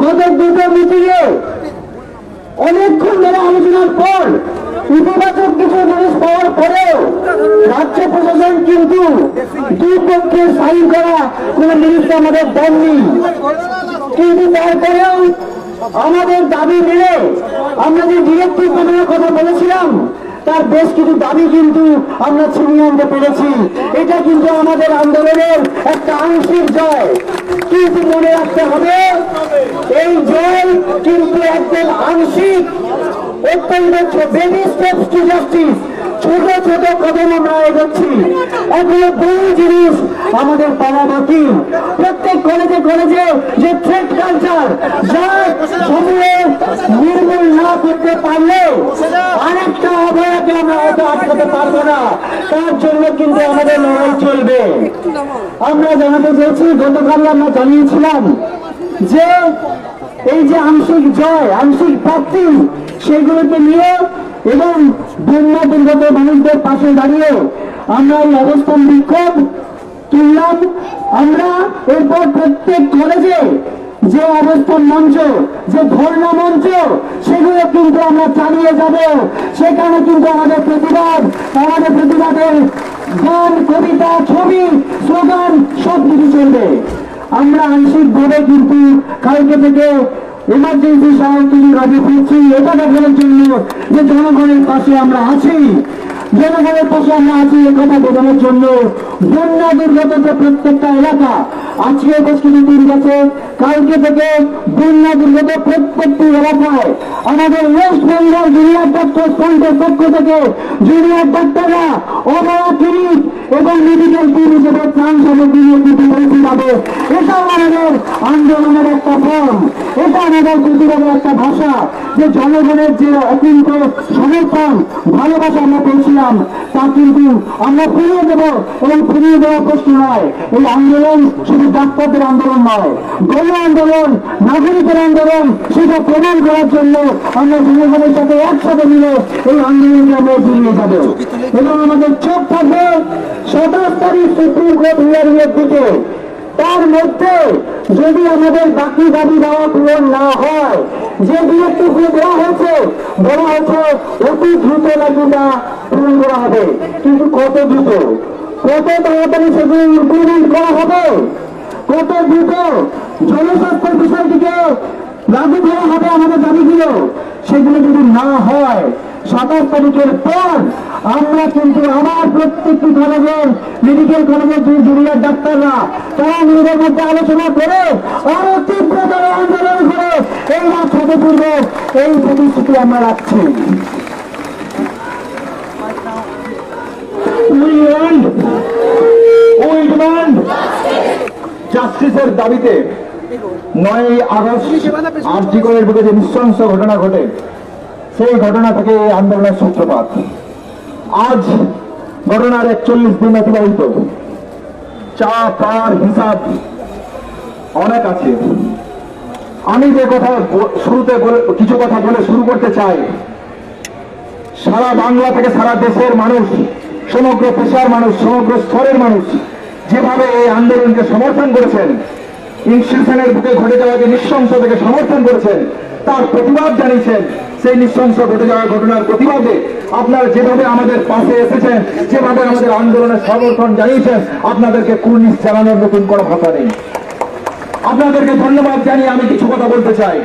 গত দুটো মিটিংয়ে অনেকক্ষণ ধরে আলোচনার পর ইতিবাচক কিছু জিনিস পাওয়ার পরেও রাজ্য প্রশাসন কিন্তু দুই পক্ষে সাইন করা কোন জিনিস আমাদের দেননি। কিন্তু তারপরেও আমাদের দাবি মেনে আমরা যে ডিরেক্টিভ বানানোর কথা বলেছিলাম তার বেশ কিছু দাবি কিন্তু আমরা ছিনিয়ে আনতে পেরেছি। এটা কিন্তু আমাদের আন্দোলনের একটা আংশিক জয়, কিন্তু মনে রাখতে হবে এই জয় কিন্তু একদম আংশিক। অত্যন্ত বেবি স্টেপস টু জাস্টিস, ছোট ছোট কদম আমরা এগোচ্ছি। এগুলো বহু জিনিস আমাদের পাওয়া বাকি। প্রত্যেক কলেজে কলেজে যে থ্রেড কালচার যা সমূহে নির্মূল না করতে পারলেও আরেকটা অভয়াকে আমরা হয়তো আটকাতে পারবো না, তার জন্য কিন্তু আমাদের লড়াই চলবে। আমরা জানাতে চেয়েছি, গতকাল আমরা জানিয়েছিলাম যে এই যে আংশিক জয়, আংশিক প্রাপ্তি, সেগুলোকে নিয়ে এবং বন্যা দুর্গত মানুষদের পাশে দাঁড়িয়ে আমরা এই অবস্থান বিক্ষোভ তুললাম। আমরা এরপর প্রত্যেক কলেজে যে অবস্থান মঞ্চ, যে ধর্ণা মঞ্চ, সেগুলো কিন্তু আমরা চালিয়ে যাব। সেখানে কিন্তু আমাদের প্রতিবাদের গান, কবিতা, ছবি, স্লোগান সব কিছু চলবে। আমরা আংশিকভাবে কিন্তু কালকে থেকে ইমার্জেন্সি সহায়তা রাজি করছি, এটা দেখানোর জন্য যে জনগণের পাশে আমরা আছি, জনগণের পাশে আমরা আছি একথা বোঝানোর জন্য। বন্যা দুর্গত প্রত্যেকটা এলাকা, আজকে বেশ কিছু দিন গেছে, কালকে থেকে বন্যা দুর্গত প্রত্যেকটি এলাকায় আমাদের ওয়েস্ট বেঙ্গল জুনিয়র ডাক্তার ফ্রন্টের পক্ষ থেকে জুনিয়র ডাক্তাররা অবয়া ক্লিনিক এবং মেডিকেল টিম হিসেবে ত্রাণ সামগ্রী নিয়ে কিন্তু পৌঁছে যাবে। এটা আমাদের আন্দোলনের একটা ফর্ম, এটা আমাদের প্রতিবাদের একটা ভাষা, যে জনগণের যে অকুণ্ঠ সমর্থন, ভালোবাসা আমরা পেয়েছিলাম, তা কিন্তু আমরা ফিরিয়ে দেব। এবং ফিরিয়ে দেওয়ার প্রশ্ন নয়, এই আন্দোলন শুধু ডাক্তারদের আন্দোলন নয়, গণ আন্দোলন, নাগরিকের আন্দোলন। সেটা প্রমাণ করার জন্য আমরা জনগণের সাথে একসাথে মিলে এই আন্দোলনকে আমরা ফিরিয়ে যাব। এবং আমাদের চোখ থাকবে 27 তারিখ সুপ্রিম কোর্ট হিয়ারিং এর দিকে। তার মধ্যে যদি আমাদের বাকি দাবি দেওয়া পূরণ না হয়, যে ডিরেক্টিভগুলো দেওয়া হয়েছে, বলা হয়েছে অতি দ্রুত নাকি তা পূরণ করা হবে। কিন্তু কত দ্রুত, কত তাড়াতাড়ি সেগুলো ইমপ্লিমেন্ট করা হবে, কত দ্রুত জনস্বাস্থ্যের বিষয়টিকে লাগু করা হবে আমাদের দাবিগুলো, সেগুলো যদি না হয় 27 তারিখের পর আমরা কিন্তু আবার প্রত্যেকটি কলেজের, মেডিকেল কলেজের যে জুনিয়র ডাক্তাররা, তারা নিজেদের মধ্যে আলোচনা করে আরো তীব্রতর আন্দোলন করে এই রাত হতে পূর্বে এই প্রতিশ্রুতি আমরা রাখছি। জাস্টিসের দাবিতে 9 আগস্ট আরজিকরের বুকে যে নৃশংস ঘটনা ঘটে, সেই ঘটনা থেকে এই আন্দোলনের সূত্রপাত। আজ ঘটনার 41 দিন অতিবাহিত, চা পার হিসাব অনেক আছে। আমি যে কথা শুরুতে কিছু কথা বলে শুরু করতে চাই, সারা বাংলা থেকে সারা দেশের মানুষ, সমগ্র পেশার মানুষ, সমগ্র স্তরের মানুষ যেভাবে এই আন্দোলনকে সমর্থন করেছেন, ইনস্টিটিউশনের বুকে ঘটে যাওয়া যে নৃশংসতাকে সমর্থন করেছেন, তার প্রতিবাদ জানিয়েছেন। সেই নৃশংস ঘটে যাওয়া ঘটনার প্রতিবাদে আপনারা যেভাবে আমাদের পাশে এসেছেন, যেভাবে আমাদের আন্দোলনের সমর্থন জানিয়েছেন, আপনাদেরকে কুর্নিশ জানানোর নতুন কোনো ভাষা নেই। আপনাদেরকে ধন্যবাদ জানিয়ে আমি কিছু কথা বলতে চাই।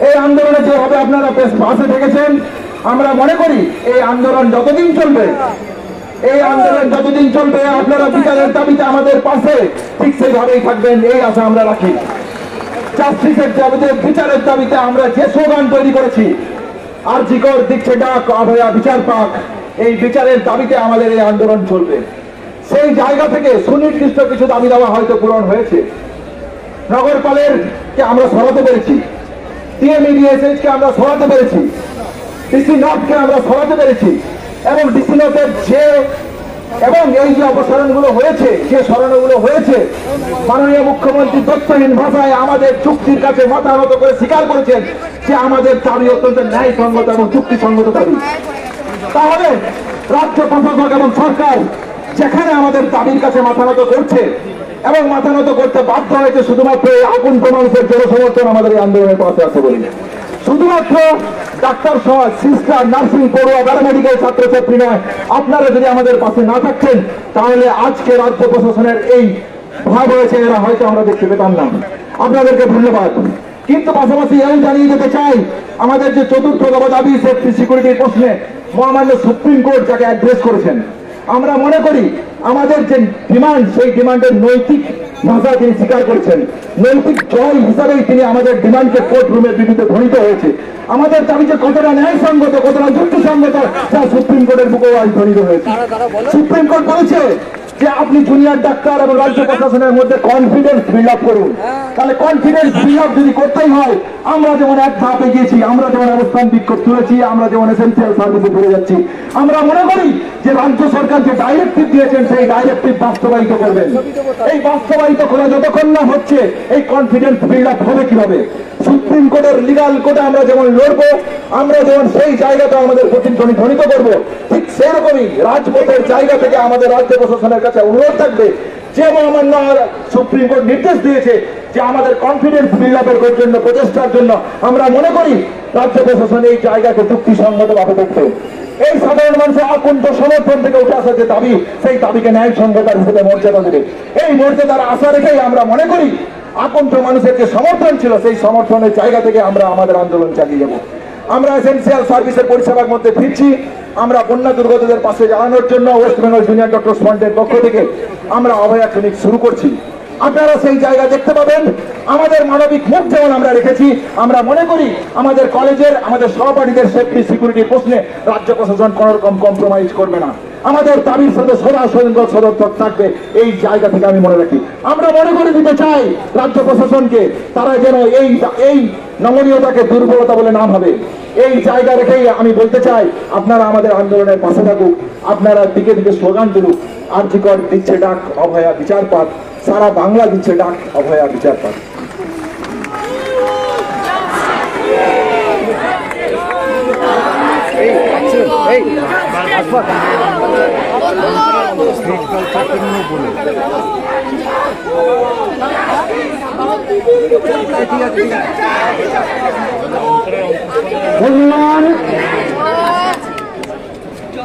এই আন্দোলনে যেভাবে আপনারা বেশ পাশে থেকেছেন, আমরা মনে করি এই আন্দোলন যতদিন চলবে, এই আন্দোলন যতদিন চলবে, আপনারা বিচারের দাবিতে আমাদের পাশে ঠিক সেইভাবেই থাকবেন, এই আশা আমরা রাখি। জাস্টিসের দাবিতে, বিচারের দাবিতে আমরা যে স্লোগান তৈরি করেছি, আরজিকর দিচ্ছে ডাক, অভয়া বিচার পাক, এই বিচারের দাবিতে আমাদের এই আন্দোলন চলবে। সেই জায়গা থেকে সুনির্দিষ্ট কিছু দাবি দেওয়া হয়তো পূরণ হয়েছে। নগরপালের কে আমরা সরাতে পেরেছি, টিএমইডিএসএইচ কে আমরা সরাতে পেরেছি, ডিসি নর্থকে আমরা সরাতে পেরেছি, এবং ডিসি নর্থের এবং এই যে অপসারণগুলো হয়েছে, যে সরানোগুলো হয়েছে, মাননীয় মুখ্যমন্ত্রী তথ্যহীন ভাষায় আমাদের চুক্তির কাছে মাথা নত করে স্বীকার করেছেন যে আমাদের দাবি অত্যন্ত ন্যায়সঙ্গত এবং চুক্তিসঙ্গত দাবি। তাহলে রাজ্য প্রশাসক এবং সরকার যেখানে আমাদের দাবির কাছে মাথা নত করছে, এবং মাথা নত করতে বাধ্য হয়েছে শুধুমাত্র এই আকুণ্ঠ মানুষের জনসমর্থন আমাদের এই আন্দোলনের পাশে আছে বলে। শুধুমাত্র ডাক্তার সমাজ, সিস্টার, নার্সিং, পড়ুয়া, প্যারামেডিক্যাল ছাত্রছাত্রী নয়, আপনারা যদি আমাদের পাশে না থাকতেন তাহলে আজকে রাজ্য প্রশাসনের এই ভাব হয়েছে এরা হয়তো আমরা দেখতে পেতাম না। আপনাদেরকে ধন্যবাদ। কিন্তু পাশাপাশি এও জানিয়ে দিতে চাই, আমাদের যে চতুর্থ দফা দাবি সেফটি সিকিউরিটির প্রশ্নে মহামান্য সুপ্রিম কোর্ট যাকে অ্যাড্রেস করেছেন, আমরা মনে করি আমাদের যে ডিমান্ড, সেই ডিমান্ডের নৈতিক ভাষা তিনি স্বীকার করেছেন। নৈতিক জয় হিসাবেই তিনি আমাদের ডিমান্ডকে কোর্ট রুমের বিরুদ্ধে ধ্বনিত হয়েছে। আমাদের দাবি যে কতটা ন্যায়সঙ্গত, কতটা যুক্তিসঙ্গত, তা সুপ্রিম কোর্টের বুকেও আজ ধ্বনিত হয়েছে। সুপ্রিম কোর্ট বলেছে যে আপনি জুনিয়র ডাক্তার এবং রাজ্য প্রশাসনের মধ্যে কনফিডেন্স বিল্ড আপ করুন। তাহলে কনফিডেন্স বিল্ড আপ যদি করতেই হয়, আমরা যেমন এক ধাপ এগিয়েছি, আমরা যেমন অবস্থান বিক্ষোভ তুলেছি, আমরা যেমন এসেন্সিয়াল সার্ভিসে ফিরে যাচ্ছি, আমরা মনে করি যে রাজ্য সরকার যে ডাইরেক্টিভ দিয়েছেন সেই ডাইরেক্টিভ বাস্তবায়িত করবেন। এই বাস্তবায়িত করা যতক্ষণ না হচ্ছে, এই কনফিডেন্স বিল্ড আপ হবে কিভাবে? সুপ্রিম কোর্টের লিগাল কোর্টে আমরা যেমন লড়বো, আমরা যেমন সেই জায়গাটা আমাদের প্রতিধ্বনি ধ্বনিত করবো, ঠিক সেরকমই রাজপথের জায়গা থেকে আমাদের রাজ্য প্রশাসনের কাছে অনুরোধ থাকবে যে মহামান্য সুপ্রিম কোর্ট নির্দেশ দিয়েছে যে আমাদের কনফিডেন্স বিল্ড আপের জন্য, প্রচেষ্টার জন্য আমরা মনে করি রাজ্য প্রশাসন এই জায়গাকে যুক্তিসঙ্গত ভাবে দেখতে, এই সাধারণ মানুষের আকুণ্ঠ সমর্থন থেকে উঠে আসা যে দাবি, সেই দাবিকে ন্যায়সঙ্গতার হিসেবে মর্যাদা দেবে। এই মর্যাদার আশা রেখেই আমরা মনে করি আকুণ্ঠ মানুষের যে সমর্থন ছিল, সেই সমর্থনের জায়গা থেকে আমরা আমাদের আন্দোলন চালিয়ে যাব। আমরা এসেন্সিয়াল সার্ভিসের পরিষেবার মধ্যে ফিরছি। আমরা বন্যা দুর্গতদের পাশে দাঁড়ানোর জন্য ওয়েস্ট বেঙ্গল জুনিয়র ডক্টর ফ্রন্টের পক্ষ থেকে আমরা অভয়া ক্লিনিক শুরু করছি। আপনারা সেই জায়গা দেখতে পাবেন। আমাদের মানবিক মুখ যেমন আমরা রেখেছি, আমরা মনে করি আমাদের কলেজের, আমাদের সহপাঠীদের সেফটি সিকিউরিটির প্রশ্নে রাজ্য প্রশাসন কোন রকম কম্প্রোমাইজ করবে না। আমাদের দাবির সাথে সদর্থক থাকবে, এই জায়গা থেকে আমি মনে রাখি। আমরা মনে করে দিতে চাই রাজ্য প্রশাসনকে, তারা যেন এই নমনীয়তাকে দুর্বলতা বলে না ভাবে। এই জায়গা রেখেই আমি বলতে চাই, আপনারা আমাদের আন্দোলনের পাশে থাকুক, আপনারা দিকে দিকে স্লোগান তুলুক। জি কর দিচ্ছে ডাক, অভয়া বিচার পাক। সারা বাংলা দিচ্ছে ডাক, অভয়া বিচার পাক।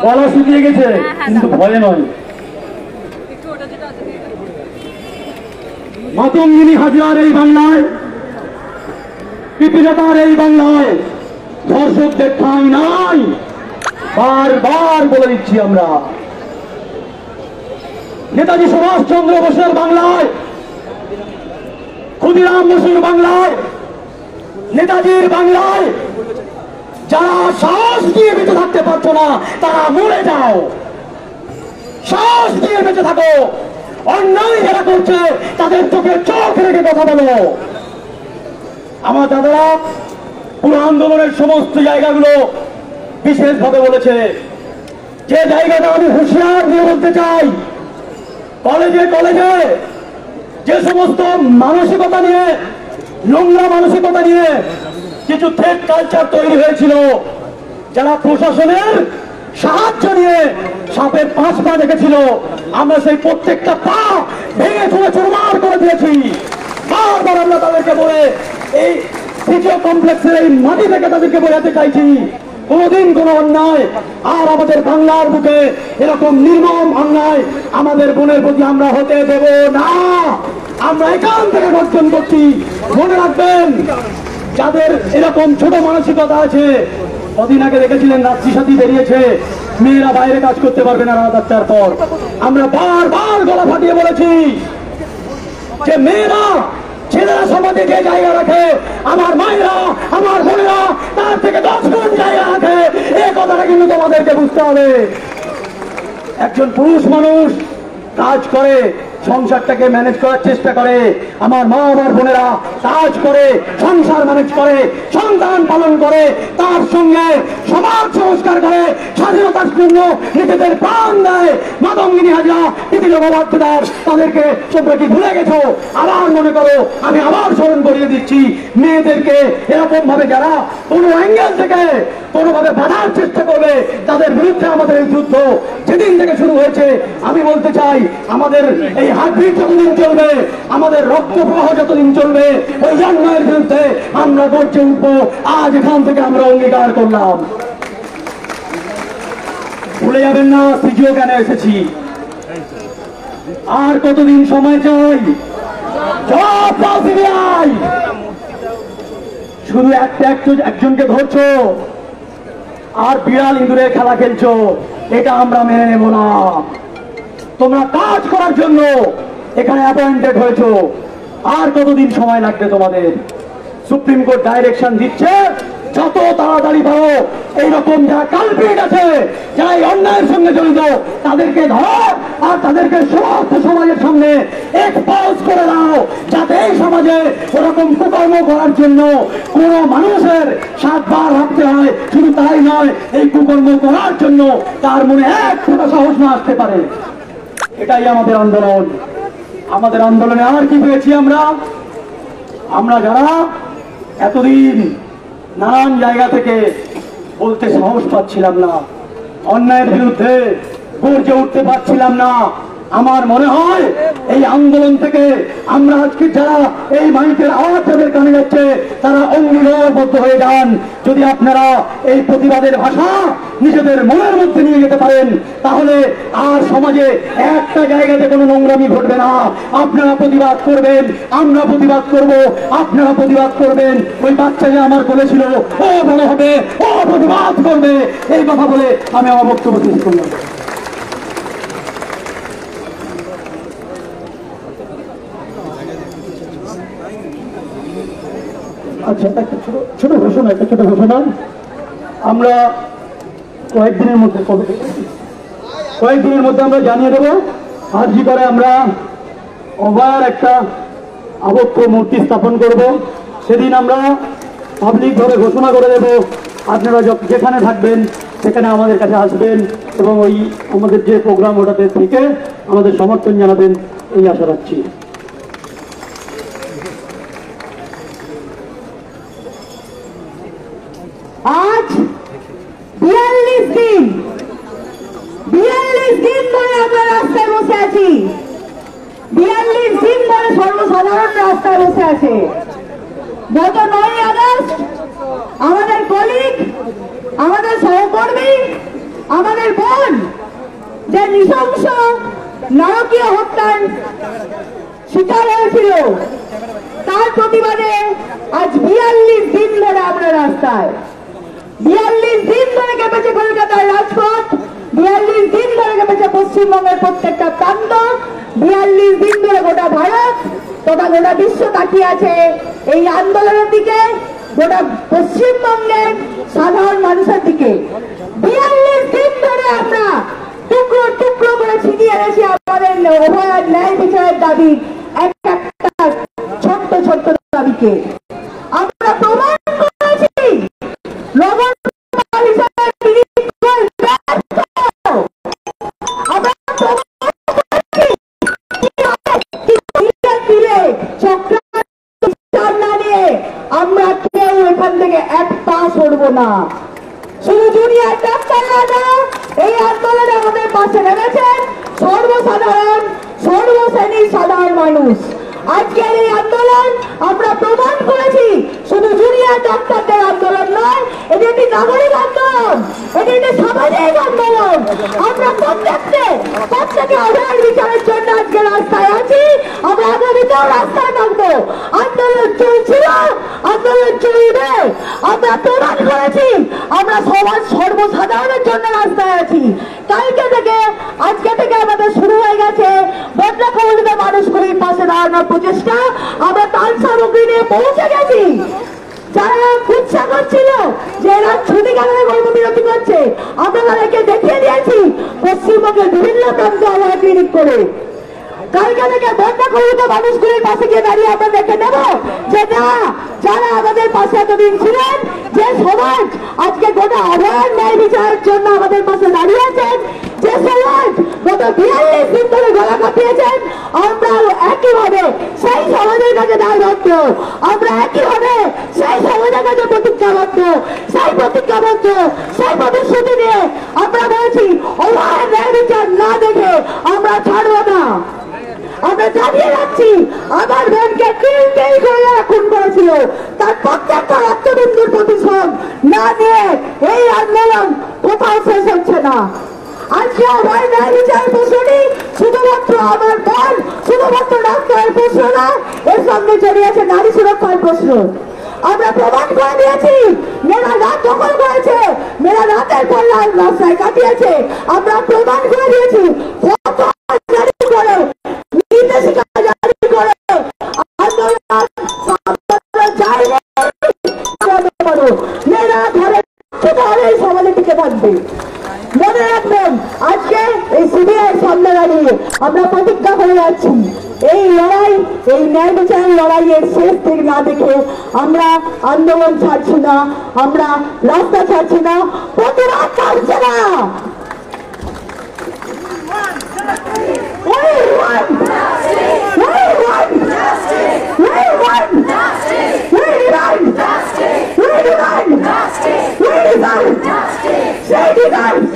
গলা শুকিয়ে গেছে, কিন্তু ভয়ে নয়। মাতঙ্গিনী হাজরার এই বাংলায়, পিপিলতার এই বাংলায় ধর্ষকদের ঠাঁই নাই। বারবার বলে দিচ্ছি আমরা। নেতাজি সুভাষচন্দ্র বোসের বাংলায়, ক্ষুদিরাম বসুর বাংলায়, নেতাজির বাংলায় যারা সাহস দিয়ে বেঁচে থাকতে পারছো না, তারা মরে যাও। সাহস দিয়ে বেঁচে থাকো। অন্যায় যারা করছে তাদের চোখে চোখ রেখে কথা বলো। আমার দাদারা পুরো আন্দোলনের সমস্ত জায়গাগুলো বিশেষভাবে বলেছে। যে জায়গাটা আমি হুঁশিয়ার দিয়ে বলতে চাই, কলেজে কলেজে যে সমস্ত মানসিকতা নিয়ে, নোংরা মানসিকতা নিয়ে কিছু থ্রেড কালচার তৈরি হয়েছিল, যারা প্রশাসনের সাহায্য নিয়ে সাপের 5 পা দেখেছিল, আমরা সেই প্রত্যেকটা পা ভেঙে চুরে চুরমার করে দিয়েছি। বারবার আমরা তাদেরকে বলে এই দ্বিতীয় কমপ্লেক্সের এই মাটি থেকে তাদেরকে বোঝাতে চাইছি, কোনদিন কোন অন্যায় আর আমাদের বাংলার বুকে এরকম নির্মম অন্যায় আমাদের বোনের প্রতি আমরা হতে দেব না। আমরা এখান থেকে গর্জন করছি। মনে রাখবেন, যাদের এরকম ছোট মানসিকতা আছে, কদিন আগে দেখেছিলেন রাত্রি সাথী বেরিয়েছে, মেয়েরা বাইরে কাজ করতে পারবে না রাত 8টার পর। আমরা বারবার গলা ফাটিয়ে বলেছি যে মেয়েরা, ছেলেরা সমাজে যে জায়গা রাখে, আমার মায়েরা, আমার বোনেরা তার থেকে 10 গুণ জায়গা রাখে। এই কথাটা কিন্তু তোমাদেরকে বুঝতে হবে। একজন পুরুষ মানুষ কাজ করে, সংসারটাকে ম্যানেজ করার চেষ্টা করে। আমার মা, আমার বোনেরা কাজ করে, সংসার ম্যানেজ করে, সন্তান পালন করে, তার সঙ্গে সমাজ সংস্কার করে, স্বাধীনতার জন্য নিজেদের প্রাণ দেয়। মাতঙ্গিনী হাজরা, পিপিল গঙ্গোপাধ্যায়, তাদেরকে তোমরা কি ভুলে গেছো? আবার মনে করো। আমি আবার স্মরণ করিয়ে দিচ্ছি, মেয়েদেরকে এরকম ভাবে যারা কোনো অ্যাঙ্গেল থেকে কোনোভাবে বাধার করার চেষ্টা করবে, তাদের বিরুদ্ধে আমাদের এই যুদ্ধ যেদিন থেকে শুরু হয়েছে, আমি বলতে চাই আমাদের এই হার্টবিট যতদিন চলবে, আমাদের রক্ত প্রবাহ যতদিন চলবে, ওই অন্যায়ের বিরুদ্ধে আমরা গর্জে উঠবো। আজ এখান থেকে আমরা অঙ্গীকার করলাম। ভুলে যাবেন না সিজিও কেন এসেছি। আর কতদিন সময় চাই? শুধু একজনকে ধরছো আর বিড়াল ইঁদুরে খেলা খেলছো, এটা আমরা মেনে নেব না। তোমরা কাজ করার জন্য এখানে অ্যাপয়েন্টেড হয়েছো। আর কতদিন সময় লাগবে তোমাদের? সুপ্রিম কোর্ট ডাইরেকশন দিচ্ছে, যত তাড়াতাড়ি পারো এইরকম যারা কালপিট আছে, যারা এই অন্যায়ের সঙ্গে জড়িত, তাদেরকে ধরো আর তাদেরকে সমস্ত সমাজের সামনে এক্সপোজ করে দাও, যাতে এই সমাজে ওরকম কুকর্ম করার জন্য কোন মানুষের 7 বার ভাবতে হয়। শুধু তাই নয়, এই কুকর্ম করার জন্য তার মনে এক ফোঁটা সাহস না আসতে পারে। এটাই আমাদের আন্দোলন। আমাদের আন্দোলনে আর কি পেয়েছি আমরা? আমরা যারা এতদিন নানান জায়গা থেকে বলতে সাহস পাচ্ছিলাম না, অন্যায়ের বিরুদ্ধে গর্জে উঠতে পারছিলাম না, আমার মনে হয় এই আন্দোলন থেকে আমরা আজকে যারা এই মাইকের আওয়াজ যাদের কানে যাচ্ছে, তারা অঙ্গীকারবদ্ধ হয়ে যান। যদি আপনারা এই প্রতিবাদের ভাষা নিজেদের মনের মধ্যে নিয়ে যেতে পারেন, তাহলে আর সমাজে একটা জায়গাতে কোনো নোংরামি ঘটবে না। আপনারা প্রতিবাদ করবেন, আমরা প্রতিবাদ করব, আপনারা প্রতিবাদ করবেন। ওই বাচ্চা যে আমার বলেছিল ও বড় হবে, ও প্রতিবাদ করবে, এই কথা বলে আমি আমার বক্তব্য শেষ করলাম। আচ্ছা, একটা ছোট ঘোষণা আমরা কয়েকদিনের মধ্যে আমরা জানিয়ে দেবো। আজই করে আমরা ওভার একটা আবক্ষ মূর্তি স্থাপন করব। সেদিন আমরা পাবলিকভাবে ঘোষণা করে দেব। আপনারা যেখানে থাকবেন সেখানে আমাদের কাছে আসবেন এবং ওই আমাদের যে প্রোগ্রাম ওটাতে থেকে আমাদের সমর্থন জানাবেন, এই আশা রাখছি। আজ 42 দিন ধরে আমরা রাস্তায় বসে আছি। 42 দিন ধরে সর্বসাধারণ রাস্তায় বসে আছে। গত 9 আগস্ট আমাদের কলিগ, আমাদের সহকর্মী, আমাদের বোন যে নৃশংস নারকীয় হত্যার শিকার হয়েছিল, তার প্রতিবাদে আজ 42 দিন ধরে আমরা রাস্তায়। 42 দিন ধরে কেঁপেছে কলকাতার রাজপথ, 42 দিন ধরে কেঁপেছে পশ্চিমবঙ্গের প্রত্যেকটা প্রান্ত, 42 দিন ধরে গোটা ভারত তথা গোটা বিশ্ব তাকিয়ে আছে এই আন্দোলনের দিকে, গোটা পশ্চিমবঙ্গের সাধারণ মানুষের দিকে। 42 দিন ধরে আমরা টুকরো টুকরো করে ছিটিয়ে এনেছি আমাদের অভয়ার ন্যায় বিচারের দাবি, একটা ছোট্ট ছোট্ট দাবিকে। আমরা প্রমাণ করেছি লবণ হিসাবে আমরা কেউ এখান থেকে এক পা সরবো না। শুধু জুনিয়র ডাক্তাররা না, এই আন্দোলনে আমাদের পাশে নেমেছেন সর্বসাধারণ, সর্বশ্রেণীর সাধারণ মানুষ। আজকের এই আন্দোলন আমরা প্রমাণ করেছি শুধু জুনিয়র ডাক্তারদের আন্দোলন নয়, এটি একটি নাগরিক আন্দোলন, এটি একটি সামাজিক আন্দোলন। আমরা প্রত্যেকে অভয়ার বিচারের জন্য আজকে রাস্তায় আছি, আমরা আগামীতেও রাস্তায় থাকবো। আন্দোলন চলছিল, আন্দোলন চলবে। আমরা প্রমাণ করেছি আমরা সমাজ সর্বসাধারণের জন্য রাস্তায় আছি। আজকে থেকে আমাদের শুরু হয়ে গেছে বদলা কবলিত মানুষগুলির পাশে দাঁড়ানোর প্রচেষ্টা। আমরা ত্রাণ সামগ্রী নিয়ে পৌঁছে গেছি। যারা কুৎসা করছিল যে এরা ছুটি কারণে কর্মবিরতি করছে, আমরা তাদেরকে দেখিয়ে দিয়েছি পশ্চিমবঙ্গের বিভিন্ন প্রান্তে আবহাওয়া ক্লিনিক করে। কালকে থেকে বদলা কবলিত মানুষগুলির পাশে গিয়ে দাঁড়িয়ে আমরা দেখে নেব যে না, যারা আমাদের পাশে এতদিন ছিলেন, যে সমাজ আজকে গোটা আবহাওয়ার ন্যায় বিচারের জন্য আমাদের পাশে দাঁড়িয়ে আছেন, যে সমাজ গত 42 দিন ধরে গলা কাটিয়েছেন, আমরা একইভাবে সেই সমাজের কাছে দায়বদ্ধ, আমরা একইভাবে সেই সমাজের কাছে প্রতিজ্ঞাবদ্ধ, সেই প্রতিজ্ঞাবদ্ধ, সেই প্রতিশ্রুতি নিয়ে আমরা বলছি অভাব ন্যায় বিচার না দেখে আমরা ছাড়বো না। আমরা জানিয়ে যাচ্ছি আমার বোনকে কিল করে খুন করেছিল, তার প্রত্যেকটা রক্তবিন্দুর প্রতিশোধ না নিয়ে এই আন্দোলন কোথাও শেষ হচ্ছে না। আজকে আমার ন্যায় বিচার প্রশ্নটি শুধুমাত্র আমার বোন, শুধুমাত্র ডাক্তারের প্রশ্ন না, এর সঙ্গে জড়িয়েছে নারী সুরক্ষার প্রশ্ন। আমরা প্রমাণ করে দিয়েছি মেয়েরা রাত দখল করেছে, মেয়েরা রাতের পর রাস্তায় কাটিয়েছে, আমরা প্রমাণ করে দিয়েছি নির্দেশিকা জারি করে মেয়েরা ঘরে সমাজে টিকে থাকবে। মনে রাখবেন আজকে এই সিবিআই সামনে দাঁড়িয়ে আমরা প্রতিজ্ঞা করে যাচ্ছি এই লড়াই, এই ন্যায় বিচারের লড়াইয়ের শেষ দিক না দেখে আমরা আন্দোলন ছাড়ছি না, আমরা রাস্তা ছাড়ছি না, প্রতিবাদ ছাড়ছে না। We